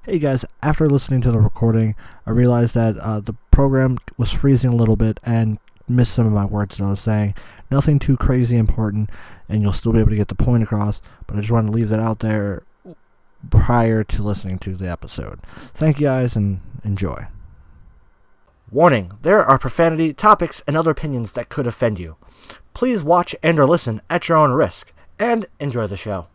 Hey guys, after listening to the recording, I realized that the program was freezing a little bit and missed some of my words that I was saying. Nothing too crazy important, and you'll still be able to get the point across, but I just wanted to leave that out there prior to listening to the episode. Thank you guys, and enjoy. Warning, there are profanity, topics, and other opinions that could offend you. Please watch and or listen at your own risk, and enjoy the show.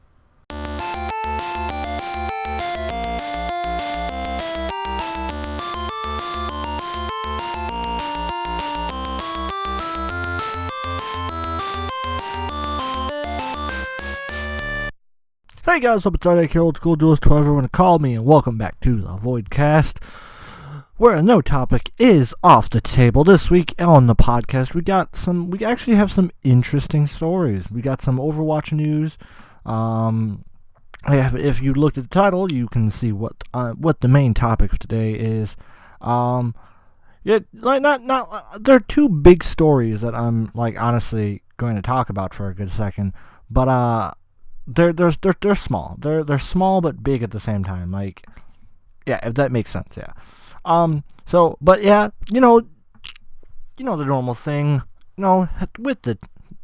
Hey guys, what's up? It's RDiK here, Old School Duelist, whoever you want to call me, and welcome back to the Voidcast, where no topic is off the table. This week on the podcast, we actually have some interesting stories. We got some Overwatch news. If you looked at the title, you can see what the main topic of today is. There are two big stories that I'm honestly going to talk about for a good second, but They're small. They're small but big at the same time. If that makes sense, yeah. But yeah, you know the normal thing. With the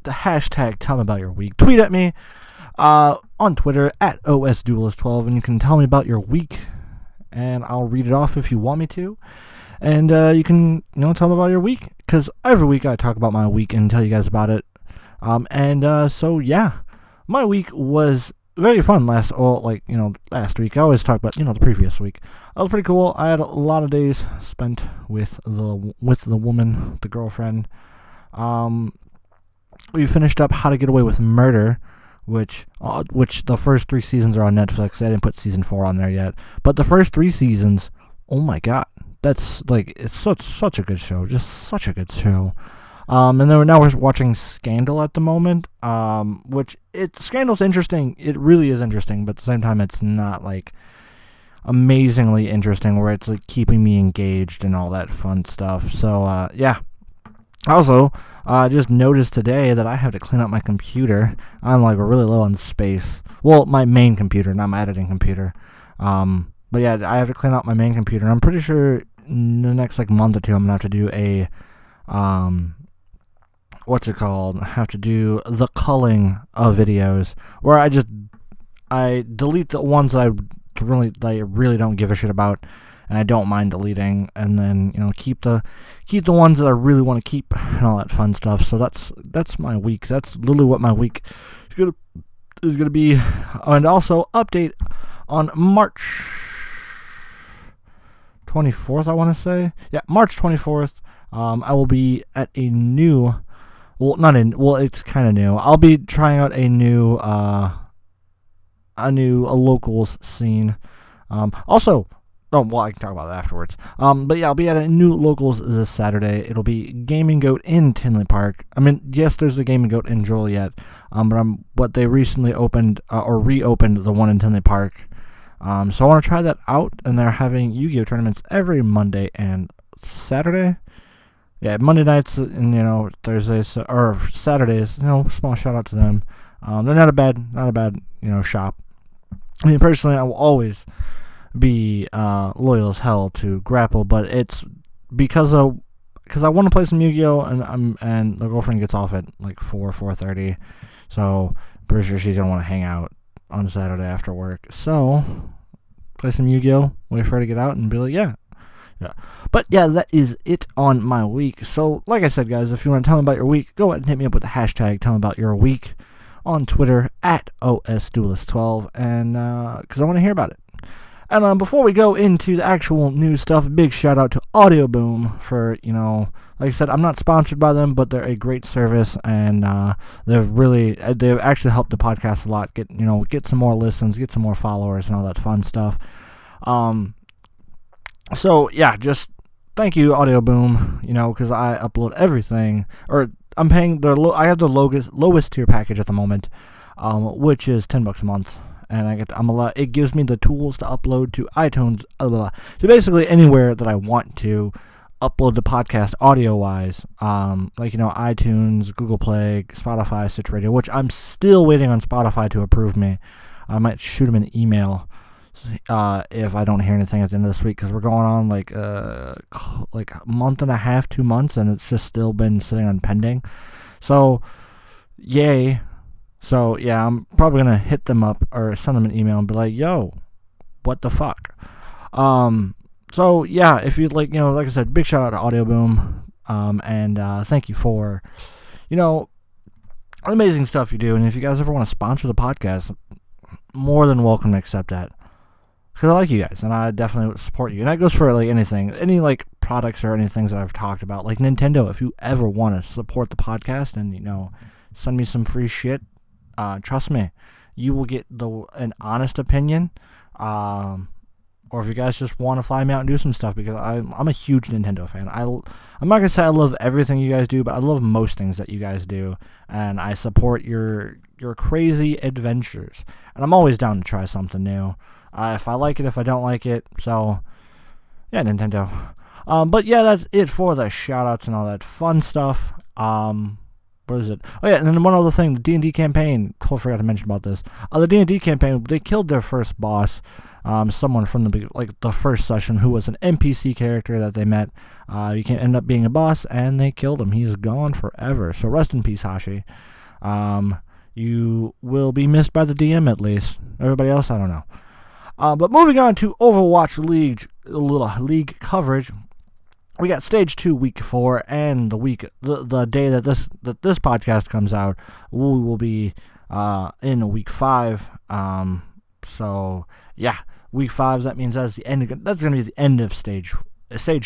hashtag tell me about your week. Tweet at me on Twitter at OSDuelist12, and you can tell me about your week, and I'll read it off if you want me to. And you can tell me about your week, because every week I talk about my week and tell you guys about it. So yeah. My week was very fun last week. I always talk about, the previous week. It was pretty cool. I had a lot of days spent with the woman, the girlfriend. We finished up How to Get Away with Murder, which the first 3 seasons are on Netflix. I didn't put season 4 on there yet. But the first 3 seasons, oh my god. It's such a good show. Just such a good show. And then now we're watching Scandal at the moment, Scandal's interesting. It really is interesting, but at the same time, it's not, amazingly interesting, where it's, keeping me engaged and all that fun stuff. So, yeah. Also, I just noticed today that I have to clean up my computer. I'm, really low on space. Well, my main computer, not my editing computer. But, yeah, I have to clean out my main computer. I'm pretty sure in the next, month or two, I'm going to have to do a, have to do the culling of videos, where I delete the ones that I really don't give a shit about, and I don't mind deleting, and then keep the ones that I really want to keep and all that fun stuff. So that's my week. That's literally what my week is gonna be. And also update on March 24th. I want to say March 24th. I will be at a new. It's kind of new. I'll be trying out a new locals scene. I can talk about that afterwards. But yeah, I'll be at a new locals this Saturday. It'll be Gaming Goat in Tinley Park. I mean, yes, there's a Gaming Goat in Joliet. But they recently opened or reopened the one in Tinley Park. So I want to try that out, and they're having Yu-Gi-Oh tournaments every Monday and Saturday. Yeah, Monday nights and Thursdays or Saturdays. Small shout out to them. They're not a bad shop. I mean, personally, I will always be loyal as hell to Grapple, but it's because I want to play some Yu-Gi-Oh, and the girlfriend gets off at 4:30, so pretty sure she's gonna want to hang out on Saturday after work. So play some Yu-Gi-Oh, wait for her to get out, and be like, yeah. But yeah, that is it on my week. So, like I said, guys, if you want to tell me about your week, go ahead and hit me up with the hashtag tell me about your week on Twitter at OSDuelist12, and because I want to hear about it. And before we go into the actual news stuff, big shout out to Audio Boom for, like I said, I'm not sponsored by them, but they're a great service, and they've actually helped the podcast a lot, get some more listens, get some more followers, and all that fun stuff. So yeah, just thank you, Audio Boom. Because I upload everything, or I'm paying I have the lowest tier package at the moment, which is $10 a month, and it gives me the tools to upload to iTunes, so basically anywhere that I want to upload the podcast audio wise, iTunes, Google Play, Spotify, Stitch Radio, which I'm still waiting on Spotify to approve me. I might shoot them an email if I don't hear anything at the end of this week, because we're going on like a month and a half, 2 months, and it's just still been sitting on pending. So, yay. So, yeah, I'm probably going to hit them up or send them an email and be like, yo, what the fuck? So, yeah, if you'd like, like I said, big shout out to Audio Boom. And thank you for, amazing stuff you do. And if you guys ever want to sponsor the podcast, more than welcome to accept that. Because I like you guys, and I definitely would support you. And that goes for, like, anything. Any, like, products or any things that I've talked about. Like Nintendo, if you ever want to support the podcast and, send me some free shit, trust me, you will get an honest opinion. Or if you guys just want to fly me out and do some stuff, because I'm a huge Nintendo fan. I'm not going to say I love everything you guys do, but I love most things that you guys do. And I support your crazy adventures. And I'm always down to try something new. If I like it, if I don't like it. So, yeah, Nintendo. But yeah, that's it for the shout-outs and all that fun stuff. What is it? Oh, yeah, and then one other thing, the D&D campaign. Totally forgot to mention about this. The D&D campaign, they killed their first boss. Someone from the first session who was an NPC character that they met. He can end up being a boss, and they killed him. He's gone forever. So rest in peace, Hashi. You will be missed by the DM at least. Everybody else, I don't know. But moving on to Overwatch League, a little league coverage. We got Stage 2, Week 4, and the day that this podcast comes out, we will be in Week 5. So yeah, Week 5. That means that's going to be the end of Stage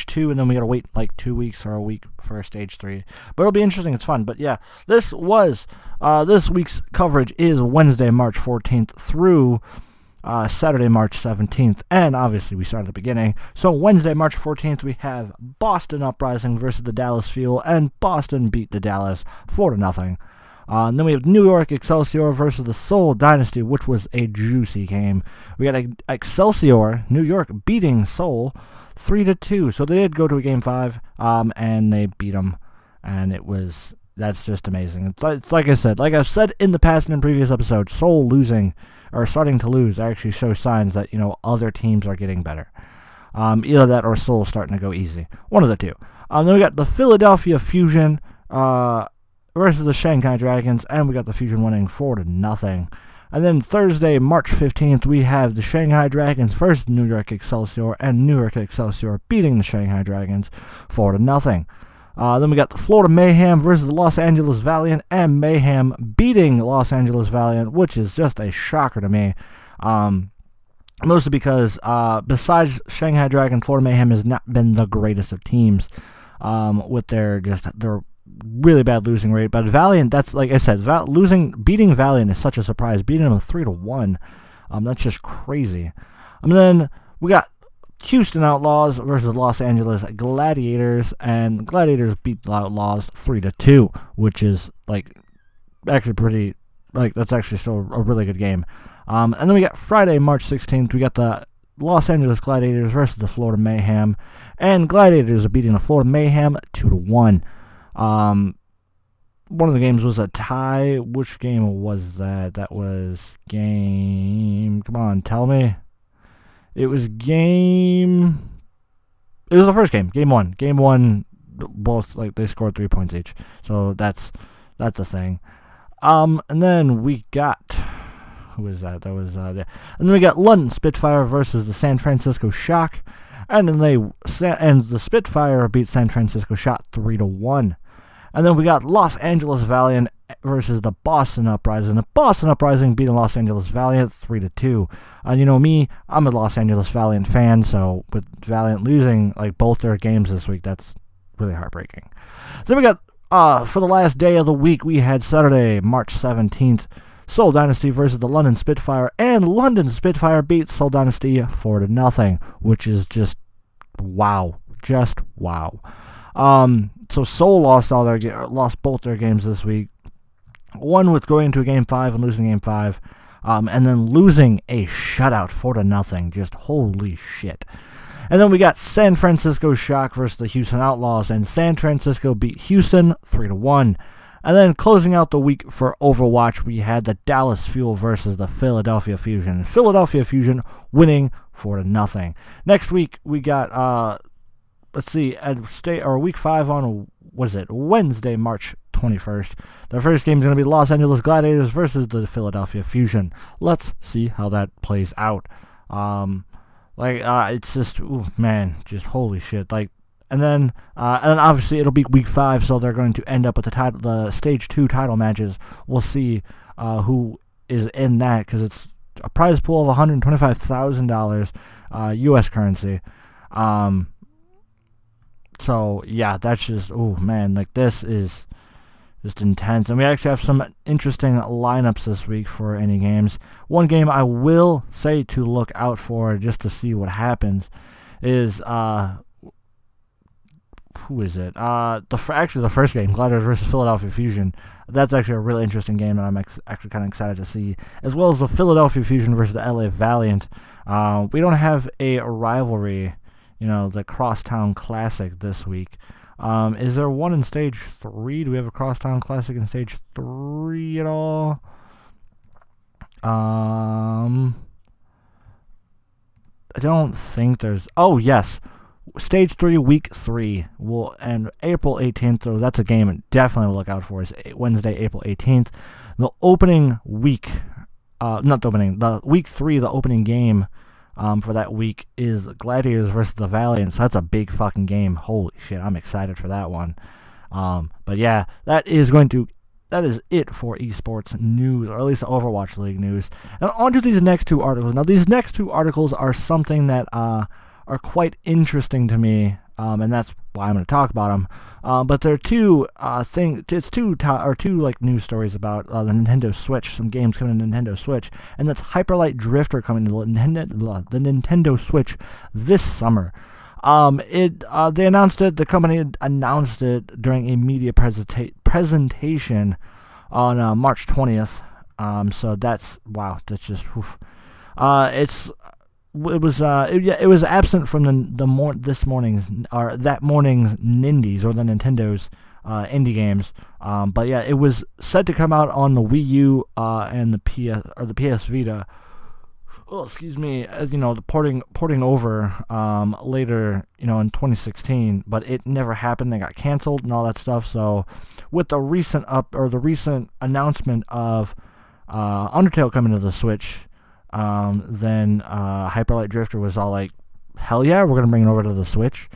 2, and then we got to wait like 2 weeks or a week for Stage 3. But it'll be interesting. It's fun. But yeah, this week's coverage is Wednesday, March 14th through Saturday, March 17th, and obviously we start at the beginning. So Wednesday, March 14th, we have Boston Uprising versus the Dallas Fuel, and Boston beat the Dallas 4-0. And then we have New York Excelsior versus the Seoul Dynasty, which was a juicy game. We got Excelsior, New York, beating Seoul 3-2. So they did go to a Game 5, and they beat them, and that's just amazing. It's like I said, like I've said in the past and in previous episodes, Seoul losing or starting to lose actually shows signs that, other teams are getting better. Either that or Seoul starting to go easy. One of the two. Then we got the Philadelphia Fusion versus the Shanghai Dragons, and we got the Fusion winning 4-0. And then Thursday, March 15th, we have the Shanghai Dragons versus New York Excelsior, and New York Excelsior beating the Shanghai Dragons 4-0. Then we got the Florida Mayhem versus the Los Angeles Valiant, and Mayhem beating Los Angeles Valiant, which is just a shocker to me. Mostly because besides Shanghai Dragon, Florida Mayhem has not been the greatest of teams with their really bad losing rate. But Valiant, that's like I said, beating Valiant is such a surprise. Beating them 3-1, that's just crazy. And then we got Houston Outlaws versus Los Angeles Gladiators, and Gladiators beat the Outlaws 3-2, which is actually pretty, that's actually still a really good game. And then we got Friday, March 16th, we got the Los Angeles Gladiators versus the Florida Mayhem, and Gladiators are beating the Florida Mayhem 2-1. One of the games was a tie. Which game was that? That was game, come on, tell me. It was the first game, Game 1. Game 1, both, they scored 3 points each. So that's the thing. And then we got, who was that? That was, and then we got London Spitfire versus the San Francisco Shock. And then the Spitfire beat San Francisco Shock 3-1. And then we got Los Angeles Valiant versus the Boston Uprising. The Boston Uprising beat the Los Angeles Valiant 3-2. And me, I'm a Los Angeles Valiant fan, so with Valiant losing both their games this week, that's really heartbreaking. So then we got, for the last day of the week, we had Saturday, March 17th, Seoul Dynasty versus the London Spitfire, and London Spitfire beat Seoul Dynasty 4-0, which is just wow. Just wow. So Seoul lost both their games this week. One with going into a Game 5 and losing Game 5, and then losing a shutout 4-0. Just holy shit. And then we got San Francisco Shock versus the Houston Outlaws, and San Francisco beat Houston 3-1. And then closing out the week for Overwatch, we had the Dallas Fuel versus the Philadelphia Fusion. Philadelphia Fusion winning 4-0. Next week we got week 5 on Wednesday, March 21st. The first game is going to be Los Angeles Gladiators versus the Philadelphia Fusion. Let's see how that plays out. It's just, just holy shit. And then obviously it'll be week 5, so they're going to end up with the stage 2 title matches. We'll see who is in that, because it's a prize pool of $125,000 U.S. currency. So yeah, that's just, this is just intense. And we actually have some interesting lineups this week for any games. One game I will say to look out for, just to see what happens, is who is it? The first game, Gladiators versus Philadelphia Fusion. That's actually a really interesting game, and I'm actually kind of excited to see, as well as the Philadelphia Fusion versus the LA Valiant. We don't have a rivalry, the Crosstown Classic this week. Is there one in Stage 3? Do we have a Crosstown Classic in Stage 3 at all? I don't think there's... Oh, yes. Stage 3, Week 3 will end April 18th, so that's a game definitely to look out for. Is Wednesday, April 18th. The opening week, the Week 3, the opening game for that week is Gladiators versus the Valiant, so that's a big fucking game. Holy shit, I'm excited for that one. But yeah, that is it for esports news, or at least the Overwatch League news. And on to these next 2 articles. Now, these next 2 articles are something that are quite interesting to me, and that's why I'm going to talk about them. But there are two news stories about the Nintendo Switch, some games coming to Nintendo Switch, and that's Hyper Light Drifter coming to the Nintendo Switch this summer. They announced it. The company announced it during a media presentation on March 20th. So that's just oof. It was absent from that morning's Nindies, or the Nintendo's indie games. But yeah, it was said to come out on the Wii U and the PS Vita. Oh, excuse me. The porting over later, in 2016, but it never happened. They got canceled and all that stuff. So with the recent announcement of Undertale coming to the Switch, then Hyper Light Drifter was all like, hell yeah, we're going to bring it over to the Switch.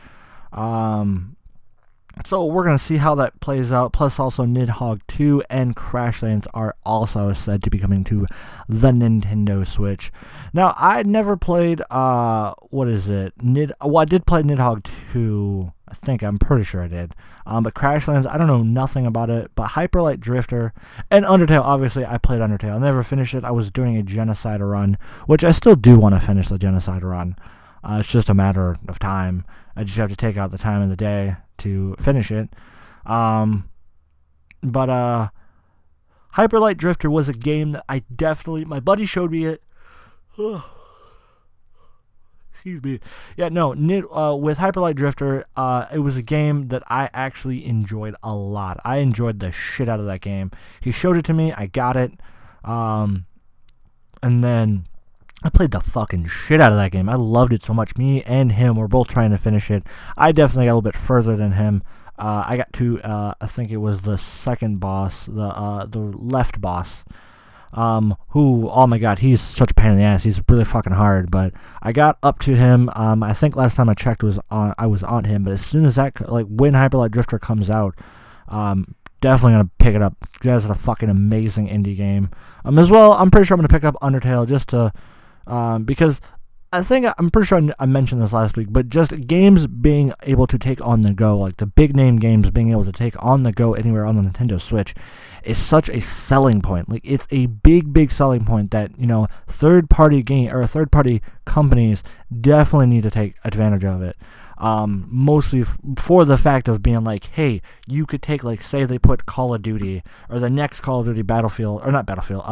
So we're going to see how that plays out. Plus also MiS-HuRD 2 and Crashlands are also said to be coming to the Nintendo Switch. Now, I never played, I did play MiS-HuRD 2. I'm pretty sure I did. But Crashlands, I don't know nothing about it. But Hyper Light Drifter and Undertale, obviously, I played Undertale. I never finished it. I was doing a Genocide run, which I still do want to finish the Genocide run. It's just a matter of time. I just have to take out the time in the day to finish it. But Hyper Light Drifter was a game that my buddy showed me it. Excuse me. Yeah, no, with Hyper Light Drifter, it was a game that I actually enjoyed a lot. I enjoyed the shit out of that game. He showed it to me, I got it, and then I played the fucking shit out of that game. I loved it so much. Me and him were both trying to finish it. I definitely got a little bit further than him. I got to, I think it was the second boss, the left boss, who, oh my god, he's such a pain in the ass. He's really fucking hard, but I got up to him. I think last time I checked I was on him, but as soon as when Hyper Light Drifter comes out, definitely gonna pick it up. That's a fucking amazing indie game. As well, I'm pretty sure I'm gonna pick up Undertale just to, because I'm pretty sure I mentioned this last week, but just games being able to take on the go, like the big name games being able to take on the go anywhere on the Nintendo Switch, is such a selling point. Like, it's a big selling point that, third-party companies definitely need to take advantage of it. Mostly for the fact of being like, hey, you could take, say they put Call of Duty, or the next Call of Duty Battlefield, or not Battlefield,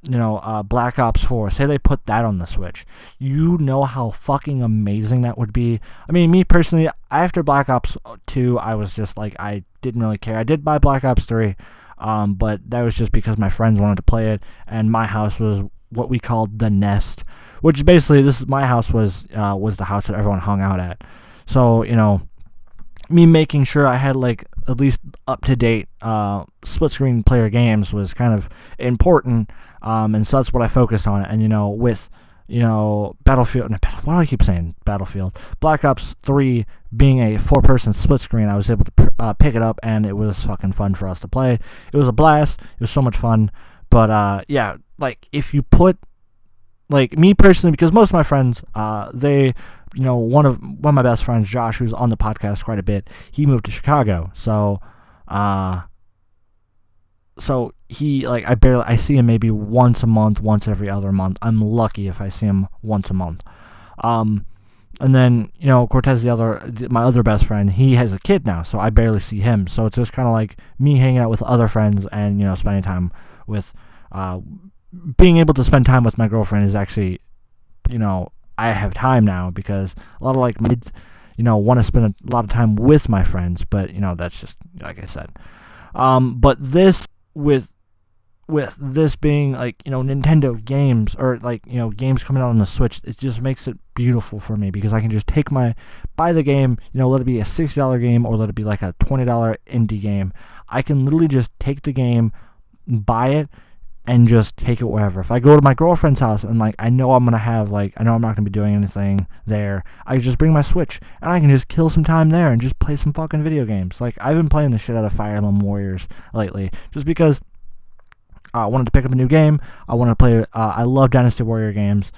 Black Ops 4, say they put that on the Switch, you know how fucking amazing that would be. I mean, me personally, after Black Ops 2, I was just like, I didn't really care. I did buy Black Ops 3, but that was just because my friends wanted to play it, and my house was what we called the nest, which basically, my house was the house that everyone hung out at. So, me making sure I had like at least up-to-date split screen player games was kind of important, and so that's what I focused on. And with Battlefield, why do I keep saying Battlefield? Black Ops 3 being a 4-person split screen, I was able to pick it up, and it was fucking fun for us to play. It was a blast. It was so much fun. But yeah, like if you put, like me personally, because most of my friends, they, one of my best friends, Josh, who's on the podcast quite a bit, he moved to Chicago, so he, like, I see him maybe once a month, once every other month. I'm lucky if I see him once a month. And then, Cortez, my other best friend, he has a kid now, so I barely see him. So it's just kind of like me hanging out with other friends and, spending time with, being able to spend time with my girlfriend is actually, I have time now, because a lot of like kids, want to spend a lot of time with my friends, but that's just like I said. But this with this being like Nintendo games, or like games coming out on the Switch, it just makes it beautiful for me, because I can just buy the game, let it be a $60 game or let it be like a $20 indie game. I can literally just take the game, buy it, and just take it wherever. If I go to my girlfriend's house and like I know I'm not gonna be doing anything there, I just bring my Switch and I can just kill some time there and just play some fucking video games. Like, I've been playing the shit out of Fire Emblem Warriors lately, just because I wanted to pick up a new game. I wanted to play. I love Dynasty Warrior games,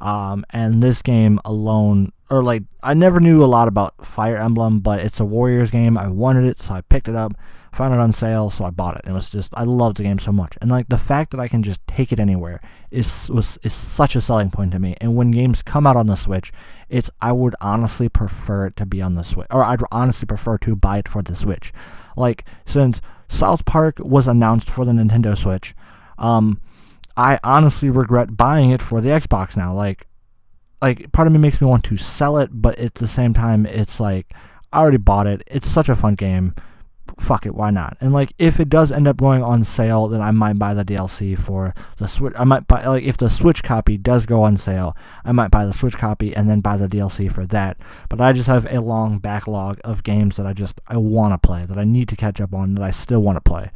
and this game alone, or like, I never knew a lot about Fire Emblem, but it's a Warriors game. I wanted it, so I picked it up. Found it on sale, so I bought it. It was just, I love the game so much, and like the fact that I can just take it anywhere is such a selling point to me. And when games come out on the Switch, I would honestly prefer it to be on the Switch, or I'd honestly prefer to buy it for the Switch. Like, since South Park was announced for the Nintendo Switch, I honestly regret buying it for the Xbox now. Like part of me makes me want to sell it, but at the same time, it's like, I already bought it. It's such a fun game. Fuck it, why not? And like, if it does end up going on sale, then I might buy the DLC for the Switch. I might buy, like, if the Switch copy does go on sale, I might buy the Switch copy and then buy the DLC for that. But I just have a long backlog of games that I want to play, that I need to catch up on, that I still want to play.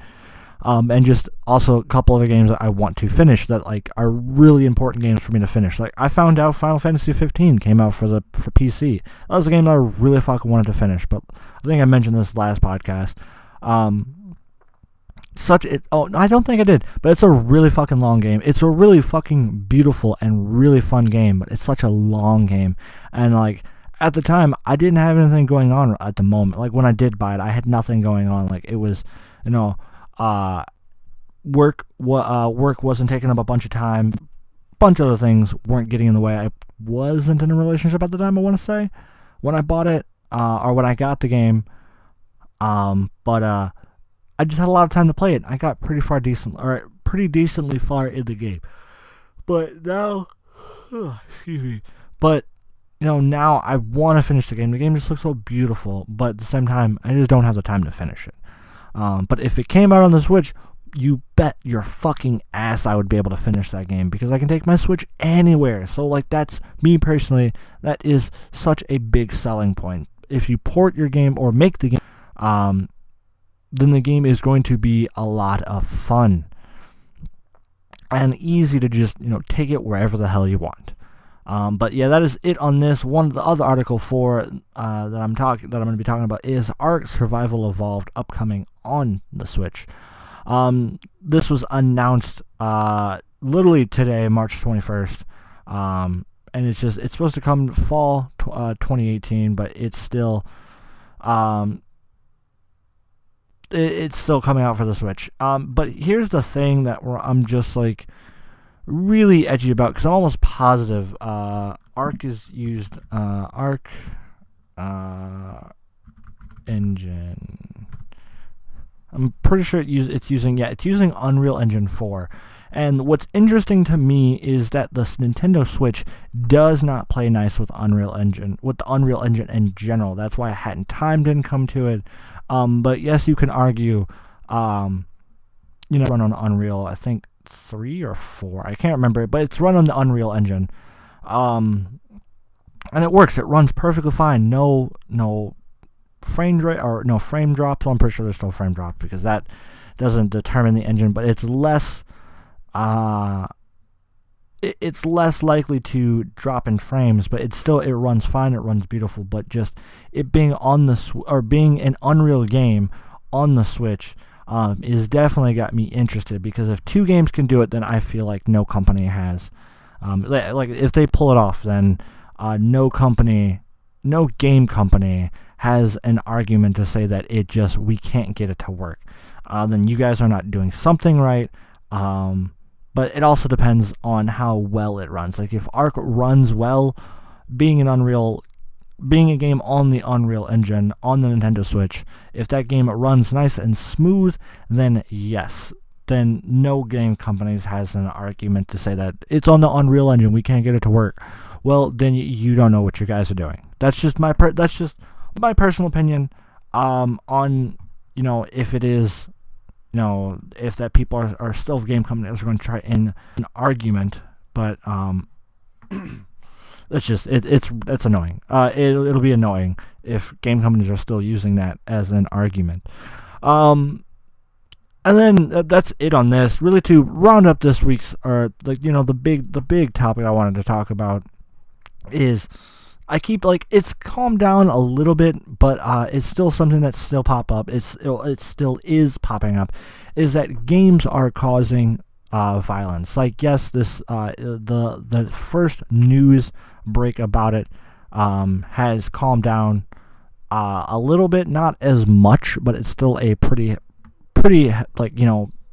And just also a couple other games that I want to finish that like are really important games for me to finish. Like, I found out Final Fantasy 15 came out for PC. That was a game that I really fucking wanted to finish, but I think I mentioned this last podcast. I don't think I did, but it's a really fucking long game. It's a really fucking beautiful and really fun game, but it's such a long game. And like, at the time, I didn't have anything going on at the moment. Like, when I did buy it, I had nothing going on. Like, it was, work wasn't taking up a bunch of time. Bunch of other things weren't getting in the way. I wasn't in a relationship at the time, I want to say, when I bought it, or when I got the game. But I just had a lot of time to play it. I got pretty decently far in the game. But now, excuse me. But now I want to finish the game. The game just looks so beautiful, but at the same time, I just don't have the time to finish it. But if it came out on the Switch, you bet your fucking ass I would be able to finish that game, because I can take my Switch anywhere. So like, that's me personally. That is such a big selling point. If you port your game or make the game, then the game is going to be a lot of fun and easy to just take it wherever the hell you want. But yeah, that is it on this. One of the other article that I'm going to be talking about is Ark Survival Evolved, upcoming on the Switch. This was announced literally today, March 21st. And it's supposed to come fall 2018, but it's still it's still coming out for the Switch. But here's the thing that I'm just like really edgy about, because I'm almost positive Ark is used, Ark engine. I'm pretty sure it's using Unreal Engine 4, And what's interesting to me is that the Nintendo Switch does not play nice with Unreal Engine, with the Unreal Engine in general. That's why Hat in Time didn't come to it. But yes, you can argue, run on Unreal, I think 3 or 4, I can't remember, but it's run on the Unreal Engine. And it works. It runs perfectly fine. No frame rate or no frame drops. Well, I'm pretty sure there's still frame drops because that doesn't determine the engine, but it's less it's less likely to drop in frames, but it runs fine, it runs beautiful. But just it being on the being an Unreal game on the Switch is definitely got me interested, because if 2 games can do it, then I feel like no company has. Like if they pull it off, then no game company has an argument to say that we can't get it to work. Then you guys are not doing something right. But it also depends on how well it runs. Like if Ark runs well, being a game on the Unreal Engine on the Nintendo Switch, if that game runs nice and smooth, then yes. Then no game companies has an argument to say that it's on the Unreal Engine, we can't get it to work. Well, then you don't know what you guys are doing. That's just my personal opinion on if it is, if that people are still game companies are going to try an argument, but that's annoying. It'll be annoying if game companies are still using that as an argument. And then that's it on this. Really, to round up this week's, the big topic I wanted to talk about is, it's calmed down a little bit, but it's still something that's still pop up. It still is popping up. Is that games are causing violence? Like, yes, this the first news break about it has calmed down a little bit, not as much, but it's still a pretty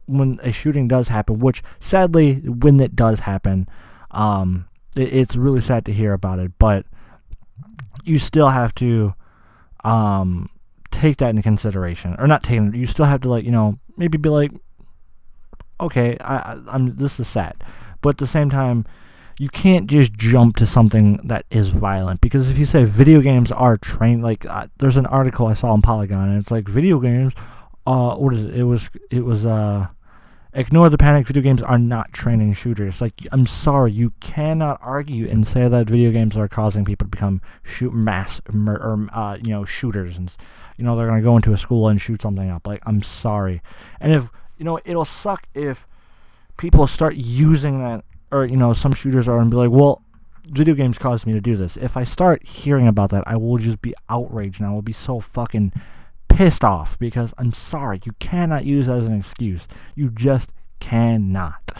when a shooting does happen, which sadly when it does happen, it's really sad to hear about it, but you still have to take that into consideration, or not taking it. You still have to maybe be like, okay, this is sad, but at the same time, you can't just jump to something that is violent, because if you say video games are trained, there's an article I saw on Polygon, and it's like video games, what is it? It was ignore the panic. Video games are not training shooters. Like, I'm sorry, you cannot argue and say that video games are causing people to become shooters, and they're gonna go into a school and shoot something up. Like, I'm sorry, and if it'll suck if people start using that, or some shooters are and be like, well, video games caused me to do this. If I start hearing about that, I will just be outraged, and I will be so fucking pissed off, because I'm sorry, you cannot use that as an excuse. You just cannot.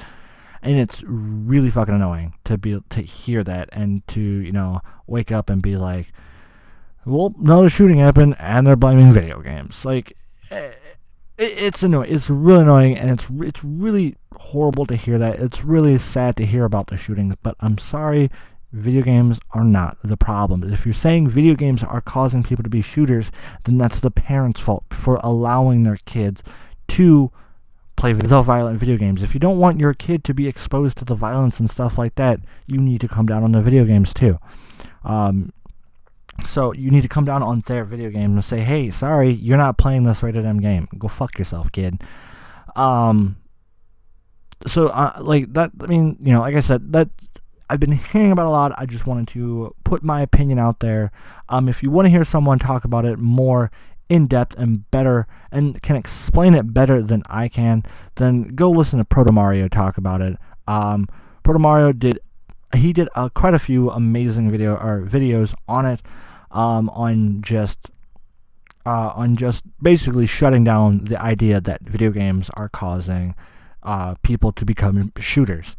And it's really fucking annoying to hear that, and to wake up and be like, well, no shooting happened and they're blaming video games. Like, it's annoying. It's really annoying, and it's really horrible to hear that. It's really sad to hear about the shootings, but I'm sorry, video games are not the problem. If you're saying video games are causing people to be shooters, then that's the parents' fault for allowing their kids to play the violent video games. If you don't want your kid to be exposed to the violence and stuff like that, you need to come down on the video games too. So you need to come down on their video game and say, hey, sorry, you're not playing this rated M game. Go fuck yourself, kid. Like that, I mean, like I said, that I've been hearing about a lot. I just wanted to put my opinion out there. If you want to hear someone talk about it more in depth and better, and can explain it better than I can, then go listen to Proto Mario talk about it. Proto Mario did quite a few amazing videos on it, on just basically shutting down the idea that video games are causing people to become shooters.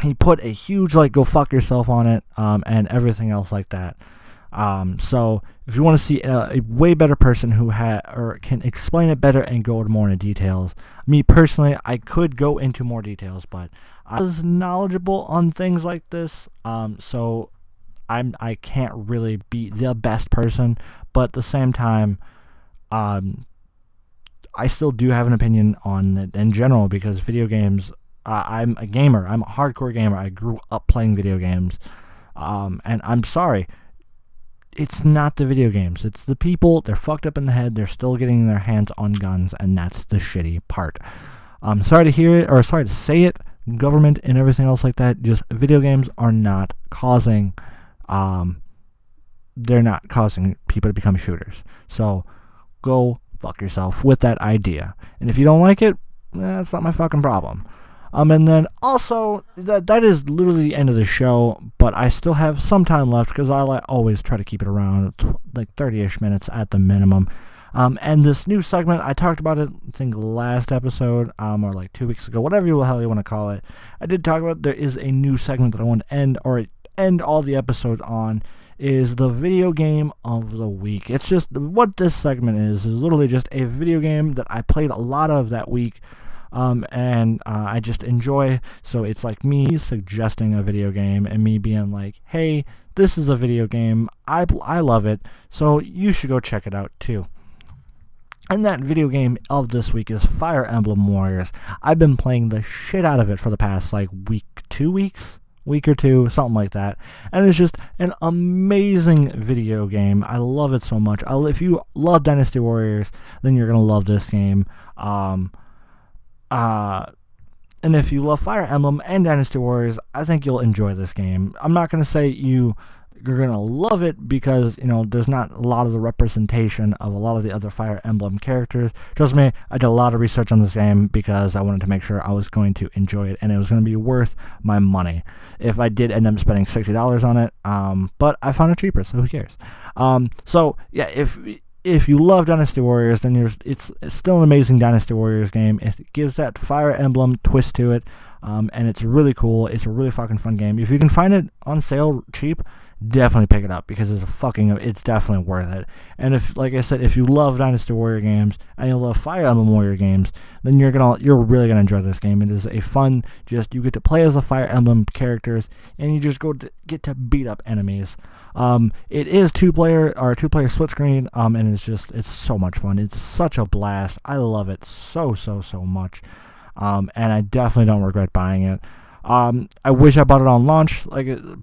He put a huge go fuck yourself on it, and everything else like that. So if you want to see a way better person who can explain it better and go more into details, me personally, I could go into more details, but I was knowledgeable on things like this, so I can't really be the best person, but at the same time, I still do have an opinion on it in general, because video games, I'm a gamer. I'm a hardcore gamer. I grew up playing video games. And I'm sorry, it's not the video games. It's the people. They're fucked up in the head. They're still getting their hands on guns, and that's the shitty part. I'm sorry to hear it, or sorry to say it, government and everything else like that. Just video games are not causing, they're not causing people to become shooters. So go fuck yourself with that idea. And if you don't like it, that's not my fucking problem. And then also, that is literally the end of the show, but I still have some time left, because I always try to keep it around like 30-ish minutes at the minimum. And this new segment, I talked about it, I think, last episode, or like 2 weeks ago, whatever the hell you want to call it. I did talk about, there is a new segment that I want to end all the episodes on, is the video game of the week. It's just, what this segment is literally just a video game that I played a lot of that week, and I just enjoy. So it's like me suggesting a video game and me being like, hey, this is a video game, I love it, so you should go check it out too. And that video game of this week is Fire Emblem Warriors. I've been playing the shit out of it for the past like week or two, something like that. And it's just an amazing video game. I love it so much. If you love Dynasty Warriors, then you're going to love this game. And if you love Fire Emblem and Dynasty Warriors, I think you'll enjoy this game. I'm not going to say you're going to love it, because, there's not a lot of the representation of a lot of the other Fire Emblem characters. Trust me, I did a lot of research on this game because I wanted to make sure I was going to enjoy it and it was going to be worth my money. If I did end up spending $60 on it, but I found it cheaper, so who cares? So, yeah, if you love Dynasty Warriors, then it's still an amazing Dynasty Warriors game. It gives that Fire Emblem twist to it, and it's really cool. It's a really fucking fun game. If you can find it on sale cheap, definitely pick it up, because it's definitely worth it. And if, like I said, if you love Dynasty Warrior games and you love Fire Emblem Warrior games, then you're really gonna enjoy this game. It is a fun, you get to play as the Fire Emblem characters, and you just get to beat up enemies. It is two-player split screen, and it's so much fun. It's such a blast. I love it so much. And I definitely don't regret buying it. I wish I bought it on launch,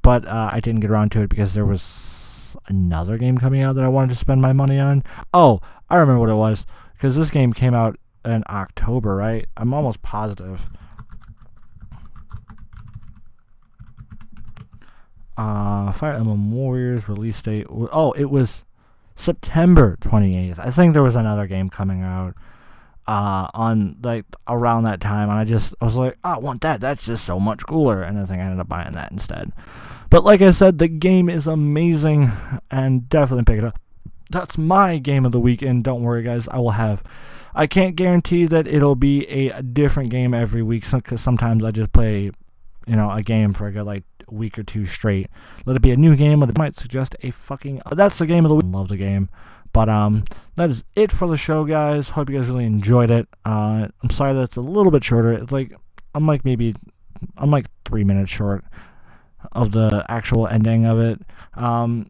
but I didn't get around to it because there was another game coming out that I wanted to spend my money on. Oh, I remember what it was, because this game came out in October, right? I'm almost positive. Fire Emblem Warriors release date. It was September 28th. I think there was another game coming out on around that time, and I was like, I want that. That's just so much cooler. And I think I ended up buying that instead. But like I said, the game is amazing, and definitely pick it up. That's my game of the week, and don't worry, guys. I can't guarantee that it'll be a different game every week, because sometimes I just play, a game for a good week or two straight. Let it be a new game, but it might suggest that's the game of the week. I love the game. But that is it for the show, guys. Hope you guys really enjoyed it. I'm sorry that it's a little bit shorter. It's I'm like 3 minutes short of the actual ending of it. So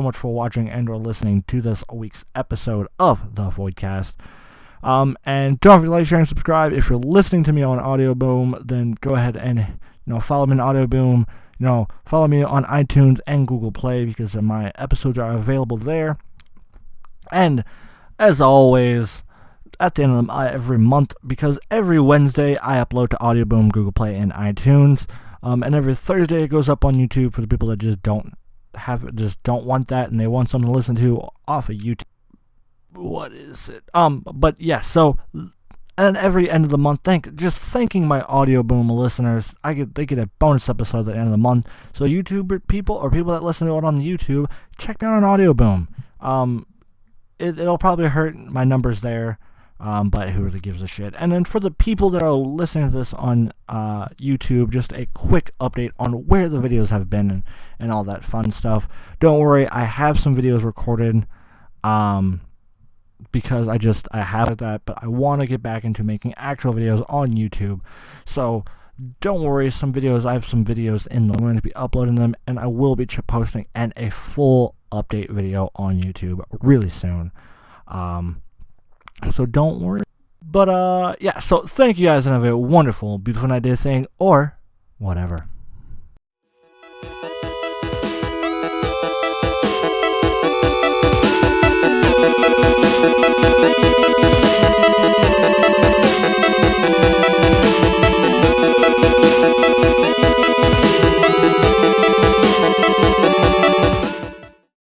much for watching and or listening to this week's episode of the Voidcast. And don't forget to like, share, and subscribe. If you're listening to me on Audio Boom, then go ahead and follow me on Audio Boom. Follow me on iTunes and Google Play, because my episodes are available there. And as always, at the end of every month, because every Wednesday I upload to Audio Boom, Google Play, and iTunes, and every Thursday it goes up on YouTube for the people that just don't want that and they want something to listen to off of YouTube. What is it? But yeah, so. And every end of the month, thanking my Audio Boom listeners. They get a bonus episode at the end of the month. So YouTube people, or people that listen to it on the YouTube, check me out on Audio Boom. It'll probably hurt my numbers there, but who really gives a shit? And then for the people that are listening to this on YouTube, just a quick update on where the videos have been and all that fun stuff. Don't worry, I have some videos recorded. Because I have that, but I want to get back into making actual videos on YouTube. So don't worry, I have some videos in them. I'm going to be uploading them, and I will be posting a full update video on YouTube really soon. So don't worry. But yeah, so thank you guys and have a wonderful, beautiful night, day, thing, or whatever.